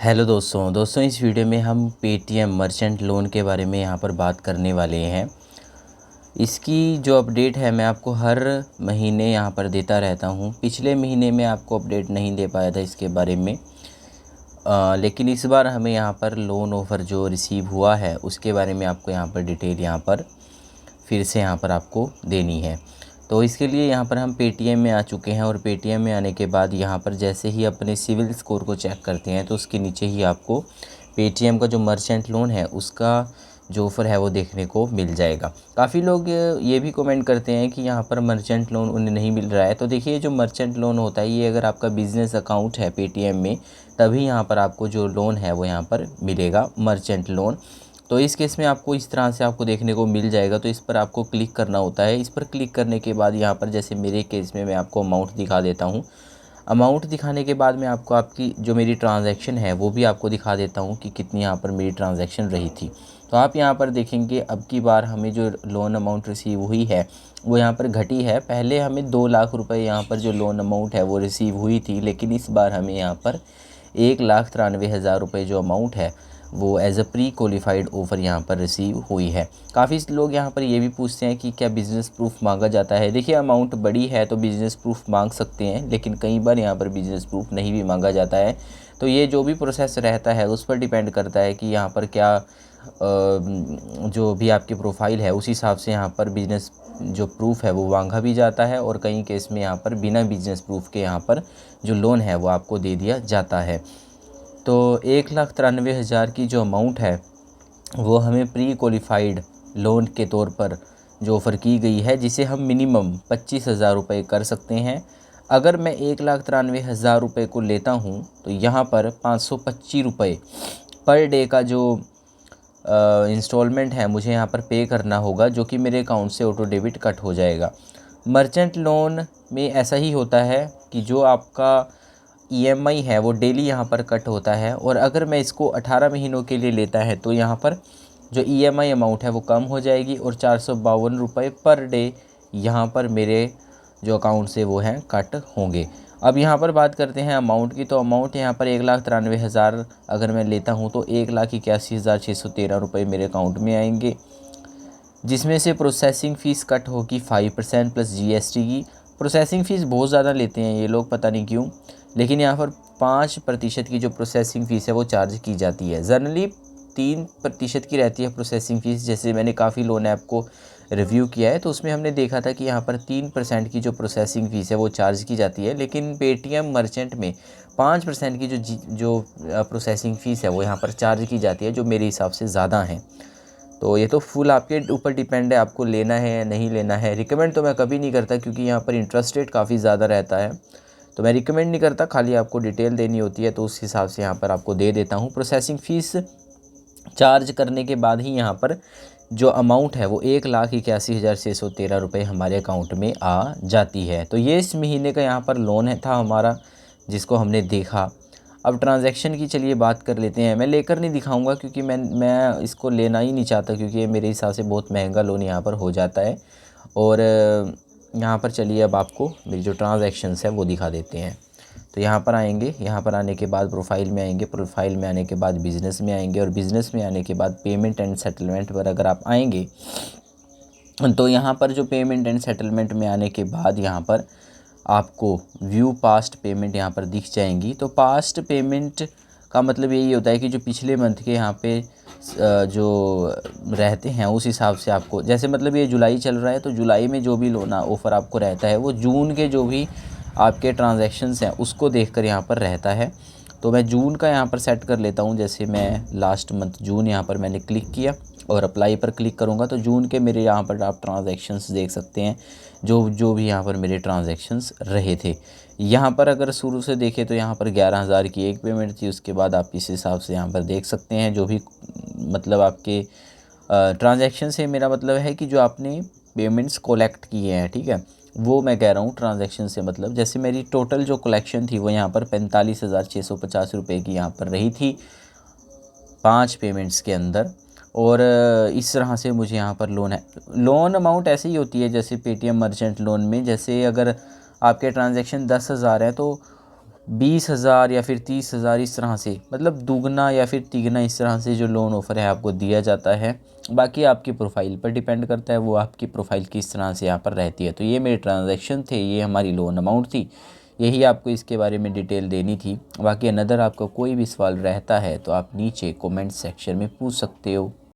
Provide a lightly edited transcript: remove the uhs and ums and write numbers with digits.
Hello दोस्तों इस video में हम पेटीएम मर्चेंट लोन के बारे में यहाँ पर बात करने वाले हैं। इसकी जो अपडेट है मैं आपको हर महीने यहाँ पर देता रहता हूँ। पिछले महीने में आपको अपडेट नहीं दे पाया था इसके बारे में, लेकिन इस बार हमें यहाँ पर लोन ऑफ़र जो रिसीव हुआ है उसके बारे में आपको यहाँ पर डिटेल यहाँ पर फिर से यहाँ पर आपको देनी है। तो इसके लिए यहाँ पर हम पेटीएम में आ चुके हैं और पेटीएम में आने के बाद यहाँ पर जैसे ही अपने सिविल स्कोर को चेक करते हैं तो उसके नीचे ही आपको पेटीएम का जो मर्चेंट लोन है उसका जो ऑफ़र है वो देखने को मिल जाएगा। काफ़ी लोग ये भी कमेंट करते हैं कि यहाँ पर मर्चेंट लोन उन्हें नहीं मिल रहा है। तो देखिए, जो मर्चेंट लोन होता है ये अगर आपका बिज़नेस अकाउंट है पेटीएम में तभी यहाँ पर आपको जो लोन है वो यहाँ पर मिलेगा, मर्चेंट लोन। तो इस केस में आपको इस तरह से आपको देखने को मिल जाएगा। तो इस पर आपको क्लिक करना होता है। इस पर क्लिक करने के बाद यहाँ पर जैसे मेरे केस में मैं आपको अमाउंट दिखा देता हूँ। अमाउंट दिखाने के बाद मैं आपको आपकी जो मेरी ट्रांजैक्शन है वो भी आपको दिखा देता हूँ कि कितनी यहाँ पर मेरी ट्रांजैक्शन रही थी। तो आप यहाँ पर देखेंगे अब की बार हमें जो लोन अमाउंट रिसीव हुई है वो यहाँ पर घटी है। पहले हमें 2 लाख रुपए यहाँ पर जो लोन अमाउंट है वो रिसीव हुई थी, लेकिन इस बार हमें यहाँ पर 1,93,000 रुपये जो अमाउंट है वो as a pre qualified offer यहाँ पर रिसीव हुई है। काफ़ी लोग यहाँ पर ये भी पूछते हैं कि क्या बिज़नेस प्रूफ मांगा जाता है। देखिए, अमाउंट बड़ी है तो बिज़नेस प्रूफ मांग सकते हैं, लेकिन कई बार यहाँ पर बिज़नेस प्रूफ नहीं भी मांगा जाता है। तो ये जो भी प्रोसेस रहता है उस पर डिपेंड करता है कि यहाँ पर क्या जो भी आपकी प्रोफाइल है उस हिसाब से यहाँ पर बिज़नेस जो प्रूफ है वो मांगा भी जाता है, और कई केस में यहाँ पर बिना बिज़नेस प्रूफ के यहाँ पर जो लोन है वो आपको दे दिया जाता है। तो 1,93,000 की जो अमाउंट है वो हमें प्री क्वालिफाइड लोन के तौर पर जो ऑफ़र की गई है, जिसे हम मिनिमम 25,000 रुपये कर सकते हैं। अगर मैं 1,93,000 रुपये को लेता हूँ तो यहाँ पर 525 रुपये पर डे का जो इंस्टॉलमेंट है मुझे यहाँ पर पे करना होगा, जो कि मेरे अकाउंट से ऑटो डेबिट कट हो जाएगा। मर्चेंट लोन में ऐसा ही होता है कि जो आपका ईएमआई है वो डेली यहाँ पर कट होता है, और अगर मैं इसको 18 महीनों के लिए लेता है तो यहाँ पर जो ईएमआई अमाउंट है वो कम हो जाएगी और 452 रुपये पर डे यहाँ पर मेरे जो अकाउंट से वो हैं कट होंगे। अब यहाँ पर बात करते हैं अमाउंट की। तो अमाउंट यहाँ पर 1,93,000 अगर मैं लेता हूँ तो 1,81,613 रुपये मेरे अकाउंट में आएंगे, जिसमें से प्रोसेसिंग फ़ीस कट होगी 5% प्लस जीएसटी की। प्रोसेसिंग फ़ीस बहुत ज़्यादा लेते हैं ये लोग, पता नहीं क्यों, लेकिन यहाँ पर 5% की जो प्रोसेसिंग फ़ीस है वो चार्ज की जाती है। जनरली 3% की रहती है प्रोसेसिंग फ़ीस। जैसे मैंने काफ़ी लोन ऐप को रिव्यू किया है तो उसमें हमने देखा था कि यहाँ पर 3% की जो प्रोसेसिंग फ़ीस है वो चार्ज की जाती है, लेकिन पेटीएम मर्चेंट में 5% की जो प्रोसेसिंग फ़ीस है वो यहाँ पर चार्ज की जाती है, जो मेरे हिसाब से ज़्यादा है। तो ये तो फुल आपके ऊपर डिपेंड है, आपको लेना है या नहीं लेना है। रिकमेंड तो मैं कभी नहीं करता क्योंकि यहाँ पर इंटरेस्ट रेट काफ़ी ज़्यादा रहता है, तो मैं रिकमेंड नहीं करता। खाली आपको डिटेल देनी होती है तो उस हिसाब से यहाँ पर आपको दे देता हूँ। प्रोसेसिंग फ़ीस चार्ज करने के बाद ही यहाँ पर जो अमाउंट है वो 1,81,613 रुपये हमारे अकाउंट में आ जाती है। तो ये इस महीने का यहाँ पर लोन है था हमारा, जिसको हमने देखा। अब ट्रांजैक्शन की चलिए बात कर लेते हैं। मैं लेकर नहीं दिखाऊंगा क्योंकि मैं इसको लेना ही नहीं चाहता, क्योंकि ये मेरे हिसाब से बहुत महंगा लोन यहाँ पर हो जाता है। और यहाँ पर चलिए अब आपको मेरी जो ट्रांजैक्शंस है वो दिखा देते हैं। तो यहाँ पर आएंगे, यहाँ पर आने के बाद प्रोफाइल में आएंगे, प्रोफाइल में आने के बाद बिज़नेस में आएंगे, और बिज़नेस में आने के बाद पेमेंट एंड सेटलमेंट पर अगर आप आएंगे तो यहाँ पर जो पेमेंट एंड सेटलमेंट में आने के बाद यहाँ पर आपको व्यू पास्ट पेमेंट यहाँ पर दिख जाएंगी। तो पास्ट पेमेंट का मतलब यही होता है कि जो पिछले मंथ के यहाँ पे जो रहते हैं उस हिसाब से आपको, जैसे मतलब ये जुलाई चल रहा है तो जुलाई में जो भी लोन ऑफ़र आपको रहता है वो जून के जो भी आपके ट्रांजैक्शंस हैं उसको देखकर यहाँ पर रहता है। तो मैं जून का यहाँ पर सेट कर लेता हूँ। जैसे मैं लास्ट मंथ जून यहाँ पर मैंने क्लिक किया और अप्लाई पर क्लिक करूँगा तो जून के मेरे यहाँ पर आप ट्रांजैक्शंस देख सकते हैं, जो भी यहाँ पर मेरे ट्रांजैक्शंस रहे थे। यहाँ पर अगर शुरू से देखें तो यहाँ पर 11,000 की एक पेमेंट थी। उसके बाद आप इस हिसाब से यहाँ पर देख सकते हैं जो भी मतलब आपके ट्रांजैक्शन से मेरा मतलब है कि जो आपने पेमेंट्स कोलेक्ट किए हैं, ठीक है, वो मैं कह रहा हूँ ट्रांजैक्शन से मतलब। जैसे मेरी टोटल जो कलेक्शन थी वो यहाँ पर 45,650 रुपये की यहाँ पर रही थी 5 पेमेंट्स के अंदर। और इस तरह से मुझे यहाँ पर लोन अमाउंट ऐसे ही होती है जैसे पेटीएम मर्चेंट लोन में। जैसे अगर आपके ट्रांजैक्शन 10,000 है तो 20,000 या फिर 30,000 इस तरह से, मतलब दुगना या फिर तिगना इस तरह से जो लोन ऑफ़र है आपको दिया जाता है। बाकी आपकी प्रोफाइल पर डिपेंड करता है, वो आपकी प्रोफाइल किस तरह से यहाँ पर रहती है। तो ये मेरे ट्रांजैक्शन थे, ये हमारी लोन अमाउंट थी, यही आपको इसके बारे में डिटेल देनी थी। बाकी अनदर आपका कोई भी सवाल रहता है तो आप नीचे कमेंट सेक्शन में पूछ सकते हो।